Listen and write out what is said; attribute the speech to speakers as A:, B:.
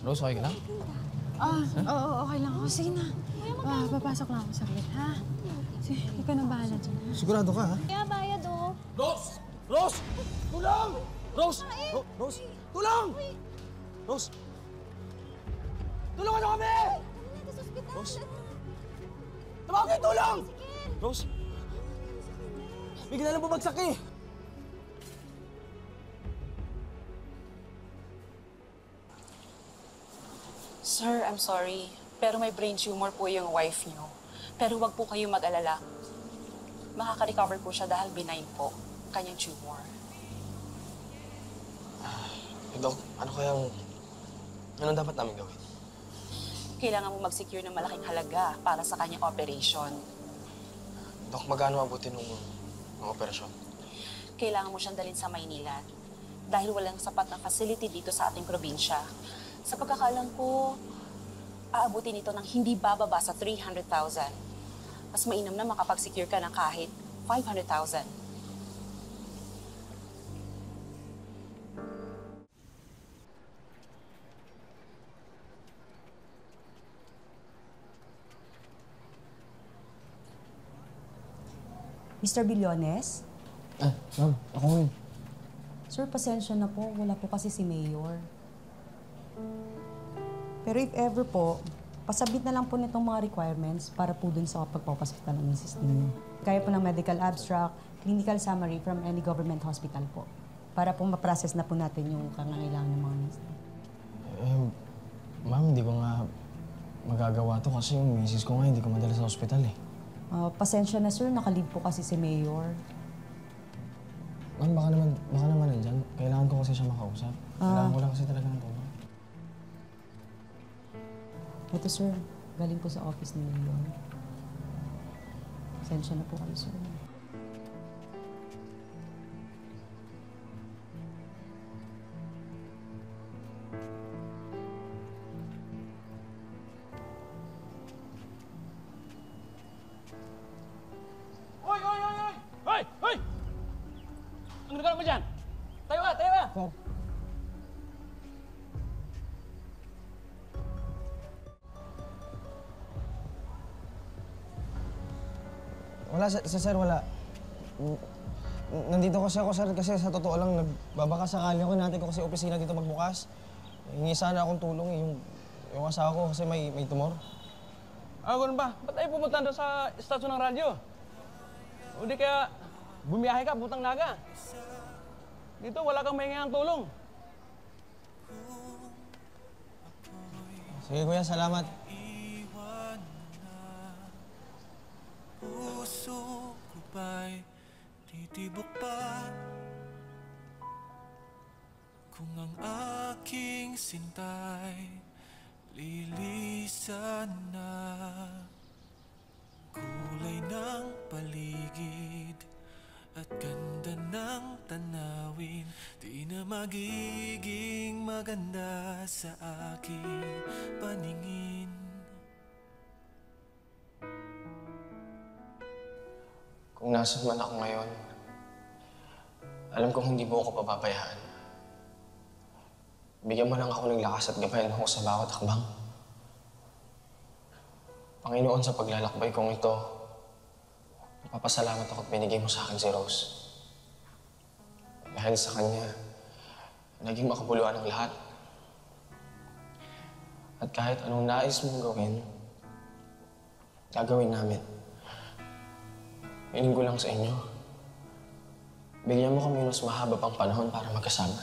A: Rose, okay ka lang?
B: Oo, okay lang ako. Sige na. Papasok lang ako saglit, ha? Sige, ikaw na bahala dyan, ha?
A: Sigurado ka, ha?
C: Kaya bayad, oh.
A: Rose! Rose! Tulong! Rose! Rose! Tulong! Rose! Tulungan niyo kami! Rose! Tumawag kayo, tulong! Rose! Bigla lang bumagsak eh!
D: Sir, I'm sorry. Pero may brain tumor po yung wife niyo. Pero wag po kayo mag-alala. Makaka-recover po siya dahil benign po. Kanyang tumor.
A: Dok, anong dapat namin gawin?
D: Kailangan mo mag-secure ng malaking halaga para sa kanyang operation.
A: Dok, magkano abutin ng operasyon?
D: Kailangan mo siyang dalhin sa Maynila dahil walang sapat na facility dito sa ating probinsya. Sa pagkakaalam ko, aabutin ito ng hindi bababa sa 300,000. Mas mainam na makapag-secure ka ng kahit 500,000.
E: Mr. Billones?
A: Ma'am, ako ngayon.
E: Sir, pasensya na po. Wala po kasi si Mayor. Pero if ever po, pasabit na lang po nitong mga requirements para po dun sa pagpapaspital ng system niyo. Kaya po ng medical abstract, clinical summary from any government hospital po. Para po ma-process na po natin yung kangangailangan ng mga nurse.
A: Ma'am, hindi ko nga magagawa to kasi yung misis ko nga hindi ko madala sa ospital eh.
E: Pasensya na sir, nakalib po kasi si Mayor.
A: Ma'am, baka naman nandyan. Kailangan ko kasi siya makausap. Kailangan ko lang kasi talaga ng tulong.
E: Ito sir, galing po sa office ni Mayor. Pasensya na po kayo sir.
F: Hoy! Ang nagkaroon mo dyan? Tayo ka!
A: Sir. Wala, sir, wala. Nandito kasi ako, sir, kasi sa totoo lang, nagbabaka sakali ako. Natin ko kasi opisina dito magbukas. Hingi sana akong tulong, yung asawa ko kasi may tumor.
F: Ganun ba? Ba't tayo pumunta doon sa istasyon ng radyo? O di kaya bumiyahe ka, butang naga. Dito, wala kang mahingi ng tulong.
A: Sige, kuya, salamat.
G: Puso ko ba'y titibok pa kung ang aking sintay lilisan na? Kulay ng paligid at ganda ng tanawin, di na magiging maganda sa aking paningin.
A: Kung nasan man ako ngayon, alam kong hindi mo ako papabayaan. Bigyan mo lang ako ng lakas at gabayan mo sa bawat hakbang. Panginoon, sa paglalakbay kong ito, napapasalamat ako at binigay mo sa akin si Rose. Dahil sa kanya, naging makabuluhan ang lahat. At kahit anong nais mong gawin, gagawin namin. Hiling ko lang sa inyo, bigyan mo kami mas mahaba pang panahon para magkasama.